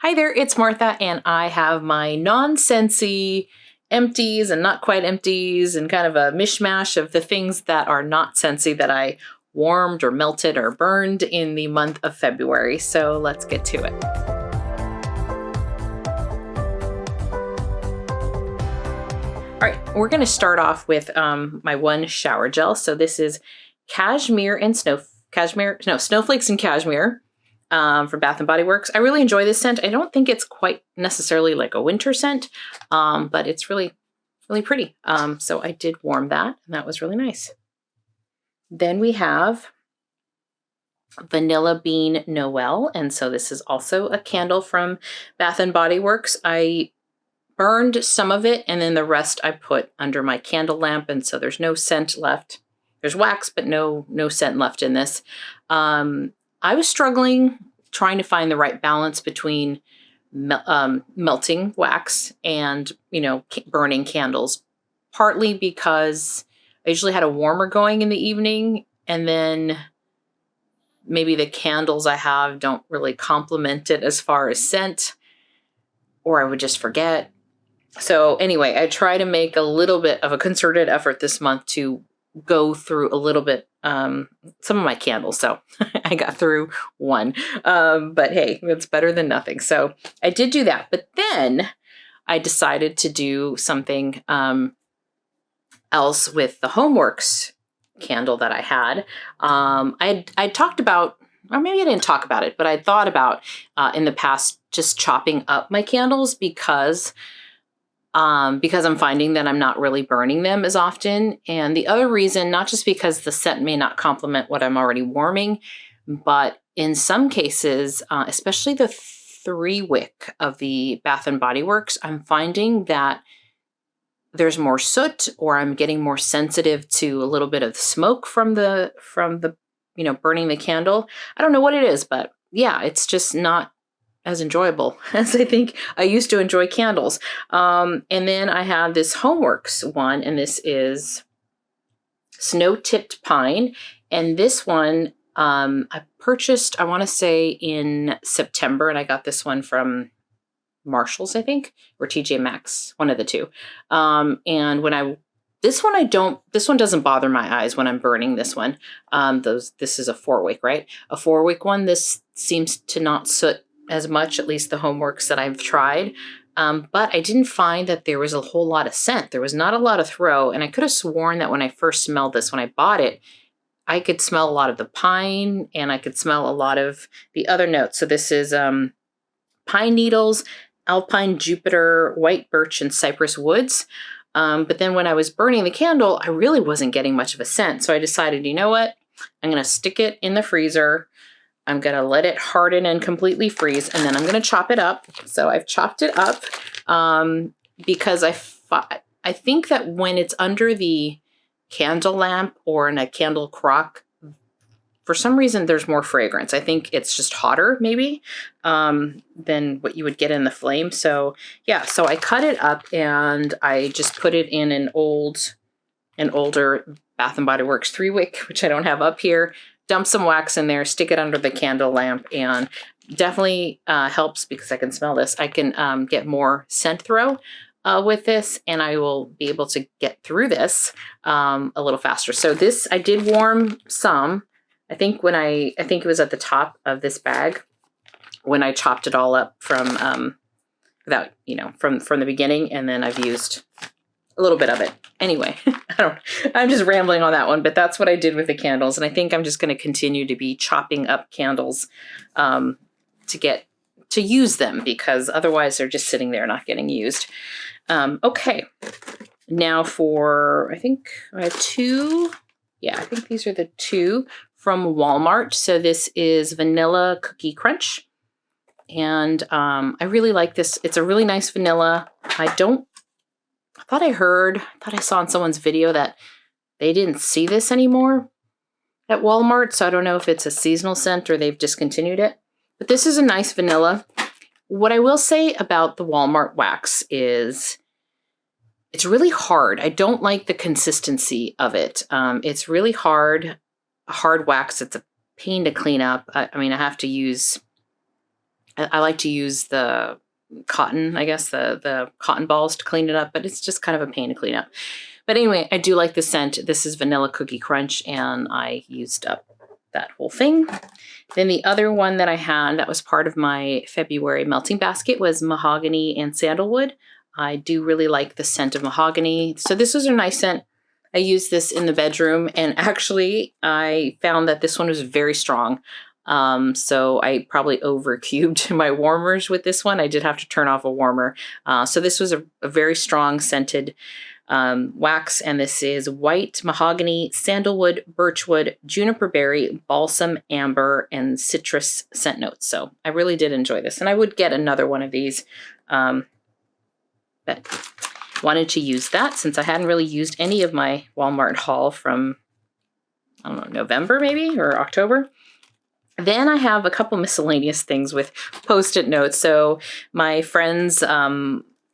Hi there, it's Martha, and I have my non-scentsy empties and not quite empties and kind of a mishmash of the things that are not scentsy that I warmed or melted or burned in the month of February. So let's get to it. All right, we're going to start off with my one shower gel. So this is Snowflakes and Cashmere. From Bath & Body Works. I really enjoy this scent. I don't think it's quite necessarily like a winter scent, but it's really, really pretty. So I did warm that, and that was really nice. Then we have Vanilla Bean Noel, and so this is also a candle from Bath & Body Works. I burned some of it, and then the rest I put under my candle lamp, and so there's no scent left. There's wax, but no scent left in this. I was struggling trying to find the right balance between melting wax and, burning candles, partly because I usually had a warmer going in the evening, and then maybe the candles I have don't really complement it as far as scent, or I would just forget. So anyway, I try to make a little bit of a concerted effort this month to go through a little bit some of my candles. So I got through one, but hey, it's better than nothing. So I did do that, but then I decided to do something else with the Homeworks candle that I had. I talked about, or maybe I didn't talk about it, but I thought about in the past just chopping up my candles because I'm finding that I'm not really burning them as often. And the other reason, not just because the scent may not complement what I'm already warming, but in some cases, especially the 3-wick of the Bath & Body Works, I'm finding that there's more soot, or I'm getting more sensitive to a little bit of smoke from the burning the candle. I don't know what it is, but yeah, it's just not as enjoyable as I think I used to enjoy candles. And then I have this Homeworks one, and this is Snow Tipped Pine. And this one I purchased, I want to say in September, and I got this one from Marshall's, I think, or TJ Maxx, one of the two. And this one doesn't bother my eyes when I'm burning this one. This is a 4-wick, right? A 4-wick one, this seems to not soot as much, at least the Homeworks that I've tried. But I didn't find that there was a whole lot of scent. There was not a lot of throw. And I could have sworn that when I first smelled this, when I bought it, I could smell a lot of the pine, and I could smell a lot of the other notes. So this is pine needles, alpine juniper, white birch, and cypress woods. But then when I was burning the candle, I really wasn't getting much of a scent. So I decided, you know what? I'm going to stick it in the freezer. I'm going to let it harden and completely freeze, and then I'm going to chop it up. So I've chopped it up because I think that when it's under the candle lamp or in a candle crock, for some reason there's more fragrance. I think it's just hotter maybe than what you would get in the flame. So yeah, so I cut it up and I just put it in an older Bath & Body Works 3-wick, which I don't have up here. Dump some wax in there, stick it under the candle lamp, and definitely helps because I can smell this. I can get more scent throw with this, and I will be able to get through this a little faster. So this, I did warm some. I think it was at the top of this bag when I chopped it all up from the beginning, and then I've used a little bit of it. Anyway, I'm just rambling on that one, but that's what I did with the candles. And I think I'm just going to continue to be chopping up candles to use them, because otherwise they're just sitting there not getting used. Okay. Now I think I have 2. Yeah, I think these are the 2 from Walmart. So this is Vanilla Cookie Crunch. And I really like this. It's a really nice vanilla. I thought I saw in someone's video that they didn't see this anymore at Walmart. So I don't know if it's a seasonal scent or they've discontinued it. But this is a nice vanilla. What I will say about the Walmart wax is it's really hard. I don't like the consistency of it. It's really hard. A hard wax, it's a pain to clean up. I mean, I have to use I like to use the cotton, I guess, the cotton balls to clean it up, but it's just kind of a pain to clean up. But anyway, I do like the scent. This is Vanilla Cookie Crunch, and I used up that whole thing. Then the other one that I had that was part of my February melting basket was Mahogany and Sandalwood. I do really like the scent of mahogany. So this was a nice scent. I used this in the bedroom, and actually I found that this one was very strong. So I probably overcubed my warmers with this one. I did have to turn off a warmer. So this was a very strong scented wax, and this is white, mahogany, sandalwood, birchwood, juniper berry, balsam, amber, and citrus scent notes. So I really did enjoy this, and I would get another one of these, but wanted to use that since I hadn't really used any of my Walmart haul from, I don't know, November maybe, or October. Then I have a couple miscellaneous things with Post-it notes. So my friends,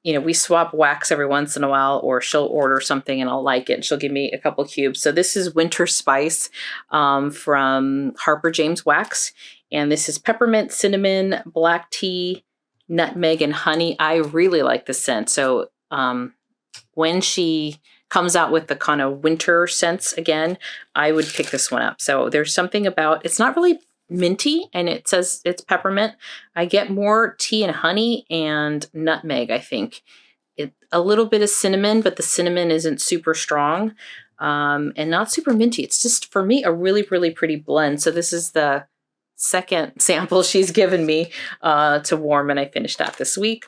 we swap wax every once in a while, or she'll order something and I'll like it, and she'll give me a couple cubes. So this is Winter Spice from Harper James Wax. And this is peppermint, cinnamon, black tea, nutmeg, and honey. I really like the scent. So when she comes out with the kind of winter scents again, I would pick this one up. So there's something about, it's not really minty, and it says it's peppermint. I get more tea and honey and nutmeg, I think. A little bit of cinnamon, but the cinnamon isn't super strong and not super minty. It's just, for me, a really, really pretty blend. So this is the second sample she's given me to warm, and I finished that this week.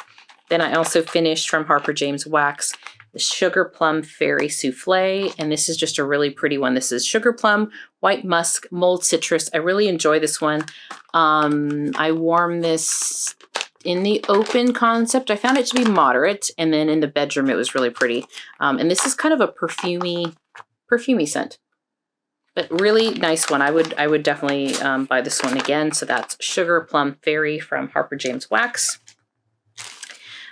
Then I also finished from Harper James Wax the Sugar Plum Fairy Souffle, and this is just a really pretty one. This is sugar plum, white musk, mulled citrus. I really enjoy this one. I warm this in the open concept. I found it to be moderate, and then in the bedroom it was really pretty. And this is kind of a perfumey scent, but really nice one. I would definitely buy this one again. So that's Sugar Plum Fairy from Harper James Wax.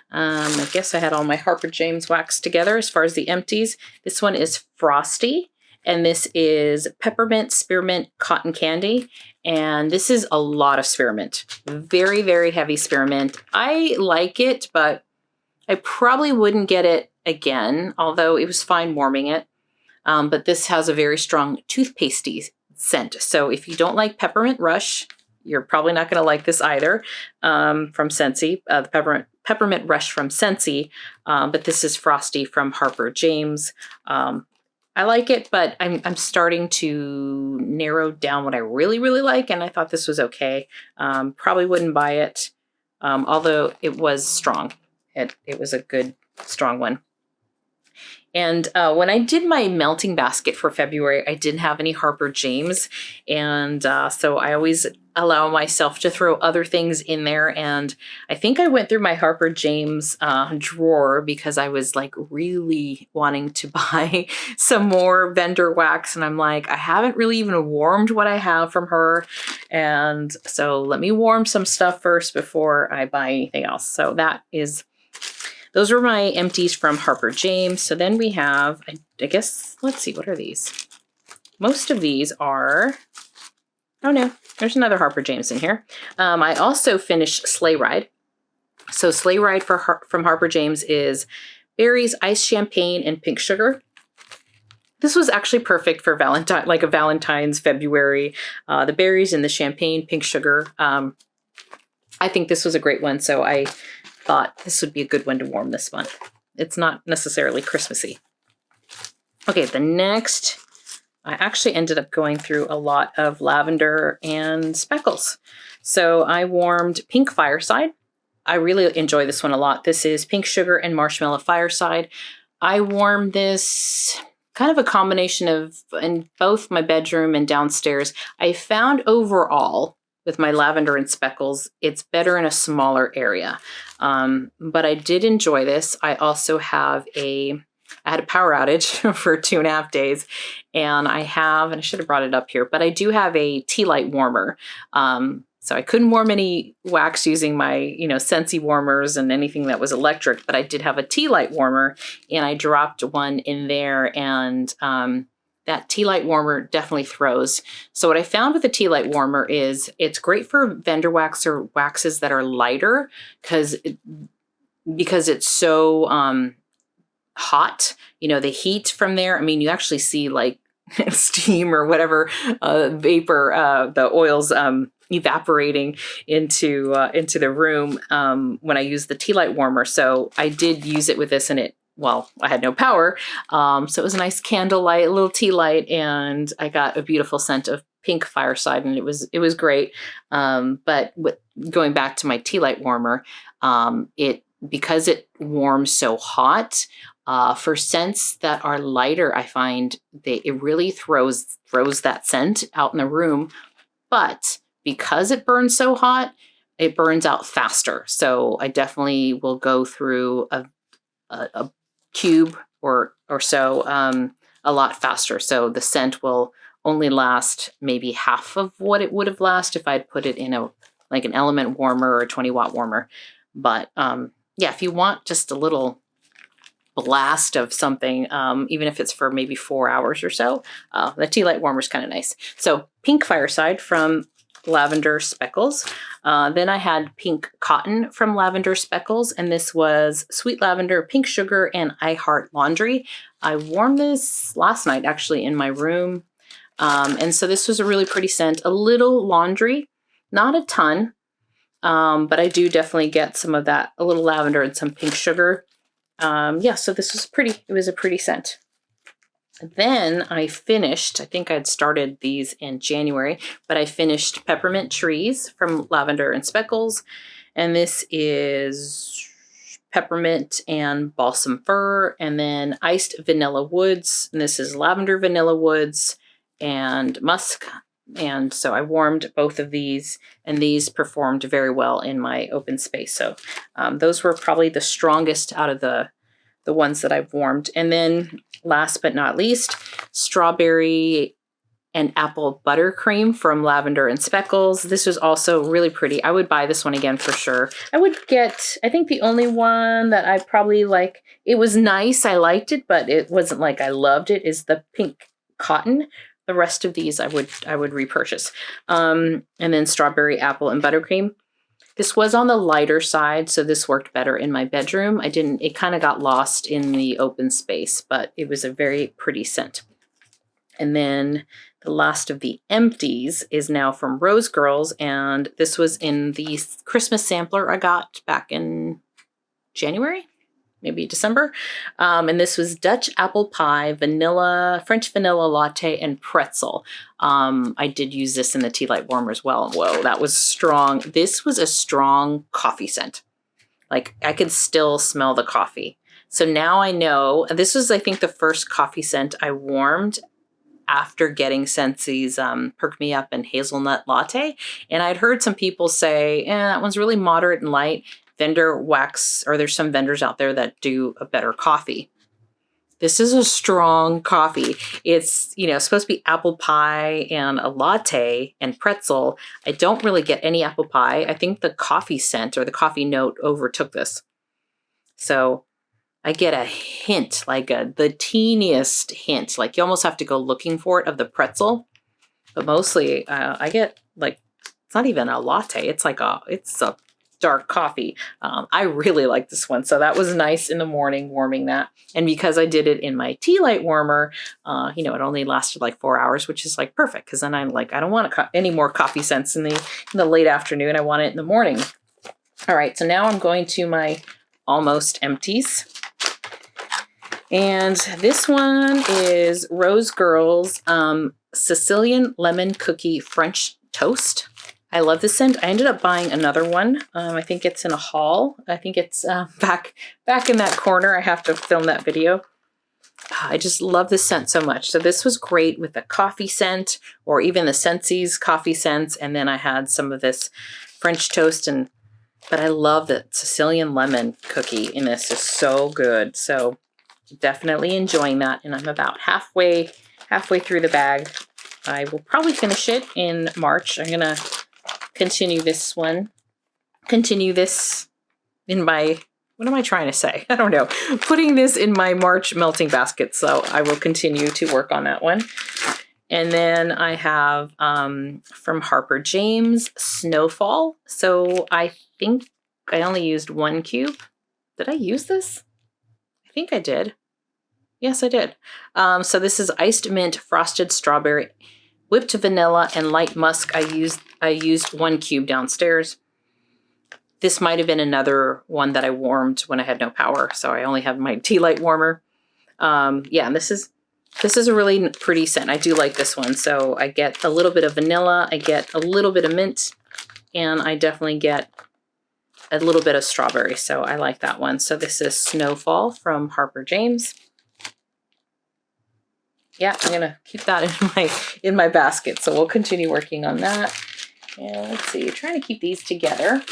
I guess I had all my Harper James Wax together as far as the empties. This one is Frosty, and this is Peppermint Spearmint Cotton Candy. And this is a lot of spearmint. Very, very heavy spearmint. I like it, but I probably wouldn't get it again, although it was fine warming it. But this has a very strong toothpastey scent. So if you don't like Peppermint Rush, you're probably not going to like this either, from Scentsy, the Peppermint Rush from Scentsy, but this is Frosty from Harper James. I like it, but I'm starting to narrow down what I really, really like, and I thought this was okay. Probably wouldn't buy it, although it was strong. It was a good, strong one. And when I did my melting basket for February, I didn't have any Harper James. And so I always allow myself to throw other things in there. And I think I went through my Harper James drawer because I was like really wanting to buy some more vendor wax. And I'm like, I haven't really even warmed what I have from her. And so let me warm some stuff first before I buy anything else. So those were my empties from Harper James. So then we have, I guess, let's see, what are these? Most of these are, oh no, there's another Harper James in here. I also finished Sleigh Ride. So Sleigh Ride from Harper James is berries, iced champagne, and pink sugar. This was actually perfect for Valentine, like a Valentine's February. The berries and the champagne, pink sugar. I think this was a great one, so I thought this would be a good one to warm this month. It's not necessarily Christmassy. Okay, the next, I actually ended up going through a lot of Lavender and Speckles. So I warmed Pink Fireside. I really enjoy this one a lot. This is Pink Sugar and Marshmallow Fireside. I warmed this kind of a combination of in both my bedroom and downstairs. I found overall, with my Lavender and Speckles, it's better in a smaller area. But I did enjoy this. I also have I had a power outage for 2.5 days, and I should have brought it up here, but I do have a tea light warmer. So I couldn't warm any wax using my, Scentsy warmers and anything that was electric, but I did have a tea light warmer, and I dropped one in there, and that tea light warmer definitely throws. So what I found with the tea light warmer is it's great for vendor wax or waxes that are lighter because it's so hot. You know, the heat from there, I mean, you actually see like steam or whatever vapor, the oils evaporating into the room when I use the tea light warmer. So I did use it with this, and I had no power. So it was a nice candlelight, a little tea light, and I got a beautiful scent of pink Fireside, and it was great. But going back to my tea light warmer, because it warms so hot, for scents that are lighter, I find it really throws that scent out in the room. But because it burns so hot, it burns out faster. So I definitely will go through a cube or so a lot faster. So the scent will only last maybe half of what it would have lasted if I'd put it in an element warmer or a 20-watt warmer. But yeah, if you want just a little blast of something, even if it's for maybe 4 hours or so, the tea light warmer is kind of nice. So pink Fireside from Lavender Speckles. Then I had pink Cotton from Lavender Speckles, and this was Sweet Lavender, Pink Sugar, and I Heart Laundry. I warmed this last night actually in my room. And so this was a really pretty scent, a little laundry, not a ton, but I do definitely get some of that, a little lavender and some pink sugar. Yeah, so this was it was a pretty scent. Then I think I'd started these in January, but I finished Peppermint Trees from Lavender and Speckles. And this is peppermint and balsam fir, and then iced vanilla woods. And this is lavender vanilla woods and musk. And so I warmed both of these, and these performed very well in my open space. So those were probably the strongest out of the ones that I've warmed. And then last but not least, strawberry and apple buttercream from Lavender and Speckles. This was also really pretty. I would buy this one again for sure. I think the only one that I probably like, it was nice, I liked it, but it wasn't like I loved it, is the pink Cotton. The rest of these I would repurchase. And then strawberry, apple, and buttercream. This was on the lighter side, so this worked better in my bedroom. It kind of got lost in the open space, but it was a very pretty scent. And then the last of the Empties is now from Rose Girls, and this was in the Christmas sampler I got back in January, maybe December. And this was Dutch apple pie, vanilla, French vanilla latte, and pretzel. I did use this in the tea light warmer as well. Whoa, that was strong. This was a strong coffee scent. Like, I could still smell the coffee. So now I know, this was, I think, the first coffee scent I warmed after getting Scentssy's Perk Me Up and Hazelnut Latte. And I'd heard some people say, that one's really moderate and light. Vendor wax, or there's some vendors out there that do a better coffee. This is a strong coffee. It's, supposed to be apple pie and a latte and pretzel. I don't really get any apple pie. I think the coffee scent or the coffee note overtook this. So I get a hint, like the teeniest hint, like you almost have to go looking for it, of the pretzel. But mostly I get, like, it's not even a latte. It's a dark coffee. I really like this one. So that was nice in the morning, warming that. And because I did it in my tea light warmer, it only lasted like 4 hours, which is like perfect. Cause then I'm like, I don't want any more coffee scents in the late afternoon. I want it in the morning. All right. So now I'm going to my almost empties. And this one is Rose Girls Sicilian Lemon Cookie French Toast. I love this scent. I ended up buying another one. I think it's in a haul. I think it's back in that corner. I have to film that video. I just love this scent so much. So this was great with the coffee scent, or even the Scentssy's coffee scents. And then I had some of this French toast, but I love the Sicilian lemon cookie in this. Is so good. So definitely enjoying that. And I'm about halfway through the bag. I will probably finish it in March. I'm gonna continue this in my what am I trying to say? I don't know. Putting this in my March melting basket, so I will continue to work on that one. And then I have from Harper James, Snowfall. So I think I only used 1 cube. Did I use this? I think I did. Yes, I did. So this is iced mint, frosted strawberry, whipped vanilla, and light musk. I used 1 cube downstairs. This might have been another one that I warmed when I had no power, so I only have my tea light warmer. Yeah, and this is a really pretty scent. I do like this one. So I get a little bit of vanilla, I get a little bit of mint, and I definitely get a little bit of strawberry. So I like that one. So this is Snowfall from Harper James. Yeah, I'm gonna keep that in my basket. So we'll continue working on that. And let's see, trying to keep these together.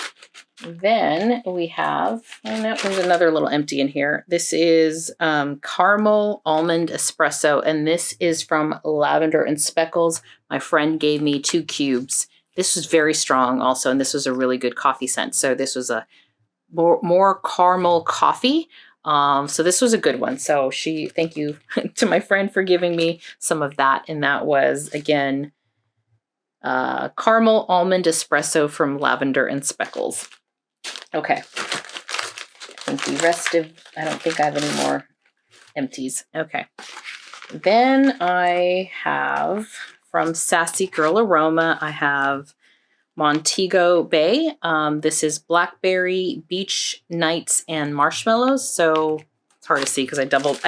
Then we have, oh no, there's another little empty in here. This is caramel almond espresso, and this is from Lavender Speckles. My friend gave me 2 cubes. This was very strong also, and this was a really good coffee scent. So this was a more caramel coffee. So this was a good one. So thank you to my friend for giving me some of that. And that was, again, caramel almond espresso from Lavender Speckles. Okay. I think the rest of, I don't think I have any more empties. Okay. Then I have from Sassy Girl Aroma, I have Montego Bay. This is blackberry, beach nights, and marshmallows. So it's hard to see because I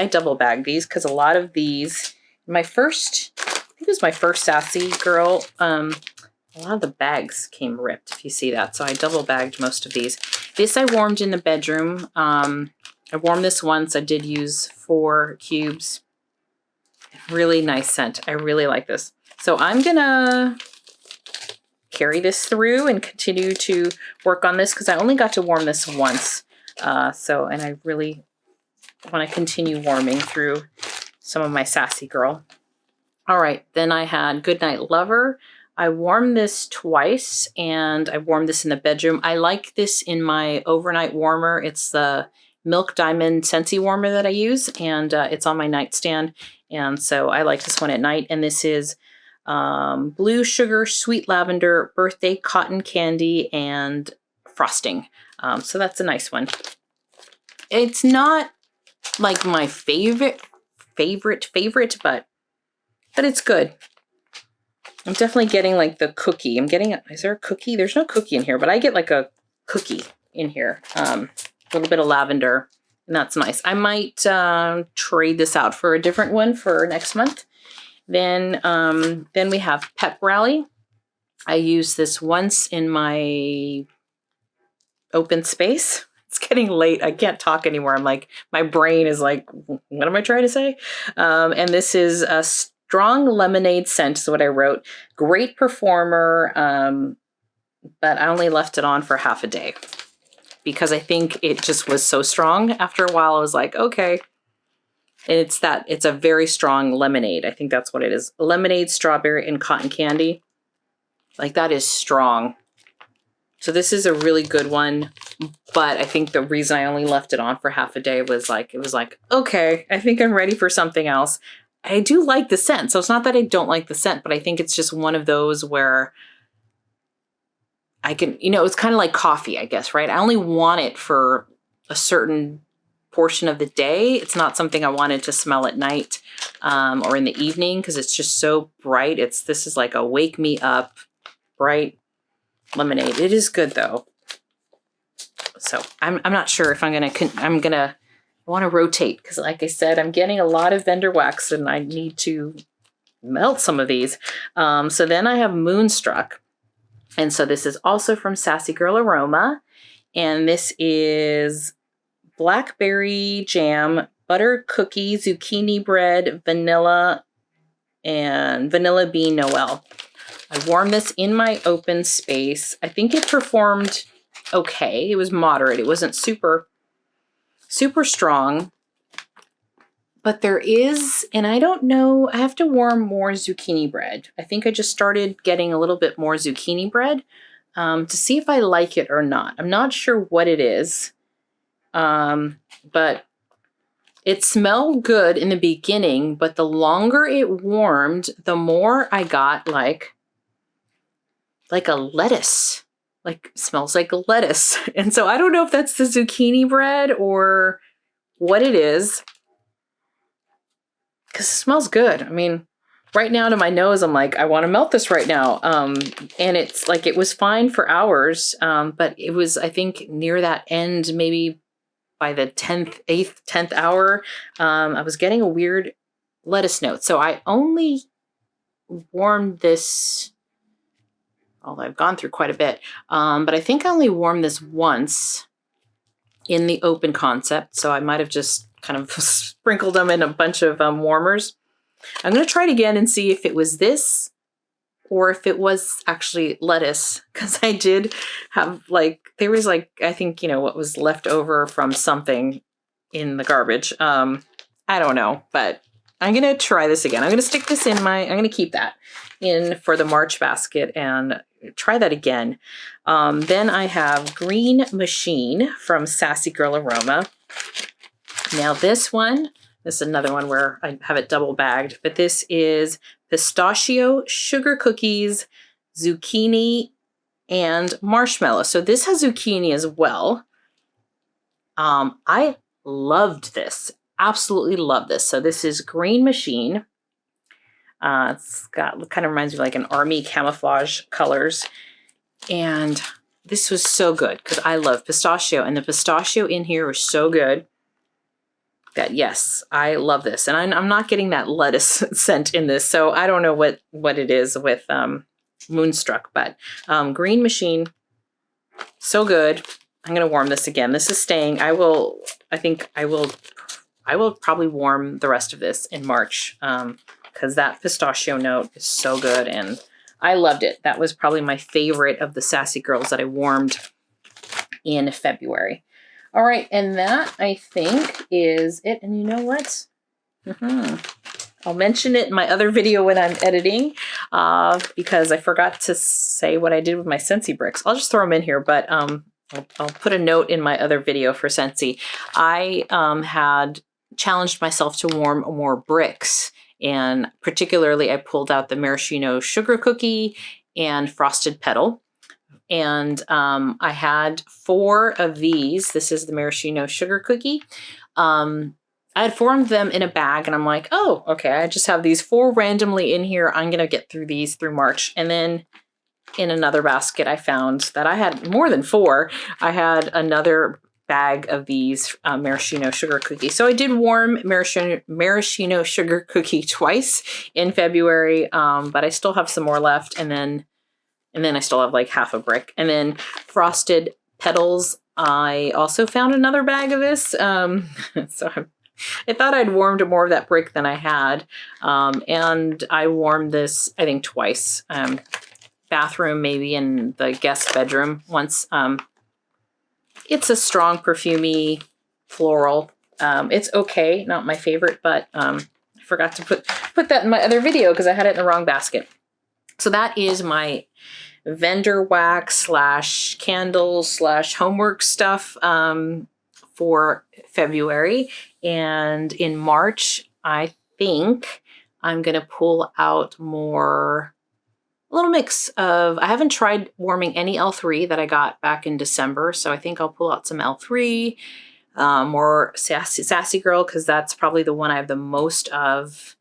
double bagged these because a lot of these, I think it was my first Sassy Girl. A lot of the bags came ripped, if you see that. So I double bagged most of these. This I warmed in the bedroom. I warmed this once. I did use 4 cubes. Really nice scent. I really like this. So I'm gonna carry this through and continue to work on this because I only got to warm this once. And I really want to continue warming through some of my Sassy Girl. All right, then I had Goodnight Lover. I warmed this twice, and I warmed this in the bedroom. I like this in my overnight warmer. It's the Milk Diamond Scentsy warmer that I use, and it's on my nightstand. And so I like this one at night. And this is blue sugar, sweet lavender, birthday cotton candy, and frosting. So that's a nice one. It's not like my favorite, but it's good. I'm definitely getting like the cookie. Is there a cookie? There's no cookie in here, but I get like a cookie in here. A little bit of lavender, and that's nice. I might trade this out for a different one for next month. Then we have Pep Rally. I used this once in my open space. It's getting late. I can't talk anymore. I'm like, my brain is like, what am I trying to say? And this is a strong lemonade scent is what I wrote. Great performer, but I only left it on for half a day because I think it just was so strong. After a while, I was like, okay. It's a very strong lemonade. I think that's what it is. Lemonade, strawberry, and cotton candy. Like, that is strong. So this is a really good one. But I think the reason I only left it on for half a day was like, it was like, okay, I think I'm ready for something else. I do like the scent. So it's not that I don't like the scent, but I think it's just one of those where I can, it's kind of like coffee, I guess, right? I only want it for a certain portion of the day. It's not something I wanted to smell at night or in the evening because it's just so bright. This is like a wake me up bright lemonade. It is good though. So I'm not sure if I want to rotate because like I said, I'm getting a lot of vendor wax and I need to melt some of these. So then I have Moonstruck. And so this is also from Sassy Girl Aroma. And this is blackberry jam, butter cookie, zucchini bread, vanilla, and vanilla bean Noel. I warmed this in my open space. I think it performed okay. It was moderate. It wasn't super strong. But there is, and I don't know, I have to warm more zucchini bread. I think I just started getting a little bit more zucchini bread to see if I like it or not. I'm not sure what it is. But it smelled good in the beginning, but the longer it warmed, the more I got like a lettuce. Like, smells like a lettuce. And so I don't know if that's the zucchini bread or what it is, because it smells good. I mean, right now to my nose, I'm like, I want to melt this right now. And it's like, it was fine for hours, but it was, I think, near that end, maybe by the 10th hour, I was getting a weird lettuce note. So I only warmed this, although I've gone through quite a bit, but I think I only warmed this once in the open concept. So I might have just kind of sprinkled them in a bunch of warmers. I'm going to try it again and see if it was this or if it was actually lettuce, because I did have like, there was like, I think, you know, what was left over from something in the garbage. I don't know, but I'm going to try this again. I'm going to stick this in I'm going to keep that in for the March basket and try that again. Then I have Green Machine from Sassy Girl Aroma. Now this is another one where I have it double bagged, but this is pistachio, sugar cookies, zucchini, and marshmallow. So this has zucchini as well. I loved this. Absolutely love this. So this is Green Machine. It's got, kind of reminds me of like an army camouflage colors. And this was so good because I love pistachio, and the pistachio in here was so good that yes, I love this. And I'm not getting that lettuce scent in this. So I don't know what it is with Moonstruck, but Green Machine, so good. I'm going to warm this again. This is staying. I will probably warm the rest of this in March because that pistachio note is so good and I loved it. That was probably my favorite of the Sassy Girls that I warmed in February. All right, and that I think is it. And you know what? I'll mention it in my other video when I'm editing because I forgot to say what I did with my Scentsy bricks. I'll just throw them in here, but I'll put a note in my other video for Scentsy. I had challenged myself to warm more bricks, and particularly I pulled out the maraschino sugar cookie and frosted petal. And I had 4 of these. This is the maraschino sugar cookie. I had formed them in a bag and I'm like, oh, okay, I just have these 4 randomly in here. I'm going to get through these through March. And then in another basket, I found that I had more than 4. I had another bag of these maraschino sugar cookies. So I did warm maraschino sugar cookie twice in February, but I still have some more left. And then I still have like half a brick. And then frosted petals, I also found another bag of this. So I thought I'd warmed more of that brick than I had. And I warmed this, I think, twice. Bathroom, maybe in the guest bedroom once. It's a strong perfumey floral. It's okay, not my favorite, but I forgot to put that in my other video because I had it in the wrong basket. So that is my vendor wax / candle / homework stuff for February. And in March, I think I'm going to pull out a little mix of, I haven't tried warming any L3 that I got back in December. So I think I'll pull out some L3, more Sassy Girl, because that's probably the one I have the most of,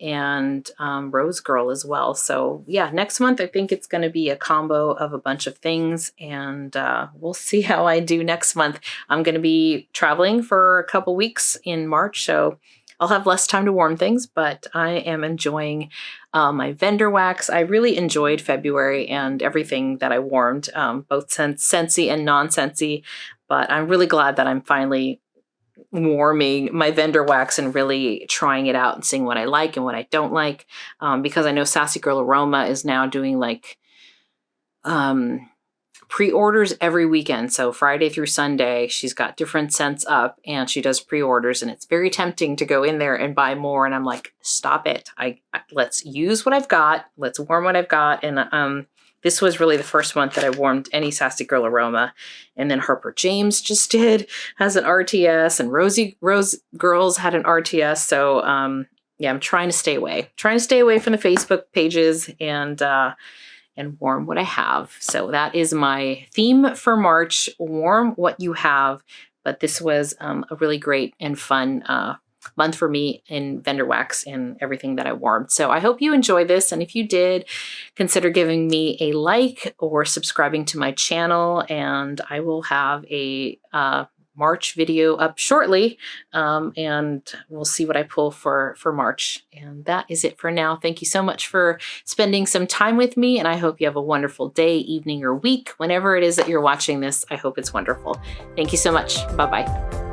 and Rose Girl as well. So yeah, next month I think it's going to be a combo of a bunch of things, and we'll see how I do next month. I'm going to be traveling for a couple weeks in March, so I'll have less time to warm things, but I am enjoying my vendor wax. I really enjoyed February and everything that I warmed, both Scentsy and non-Scentsy, but I'm really glad that I'm finally warming my vendor wax and really trying it out and seeing what I like and what I don't like, because I know Sassy Girl Aroma is now doing like pre-orders every weekend. So Friday through Sunday, she's got different scents up and she does pre-orders, and it's very tempting to go in there and buy more. And I'm like, stop it. Let's use what I've got. Let's warm what I've got. And this was really the first month that I warmed any Sassy Girl Aroma. And then Harper James just has an RTS, and Rose Girls had an RTS. So yeah, I'm trying to stay away. Trying to stay away from the Facebook pages and warm what I have. So that is my theme for March, warm what you have. But this was a really great and fun month for me in vendor wax and everything that I warmed. So I hope you enjoy this. And if you did, consider giving me a like or subscribing to my channel. And I will have a March video up shortly. And we'll see what I pull for March. And that is it for now. Thank you so much for spending some time with me. And I hope you have a wonderful day, evening, or week. Whenever it is that you're watching this, I hope it's wonderful. Thank you so much. Bye-bye.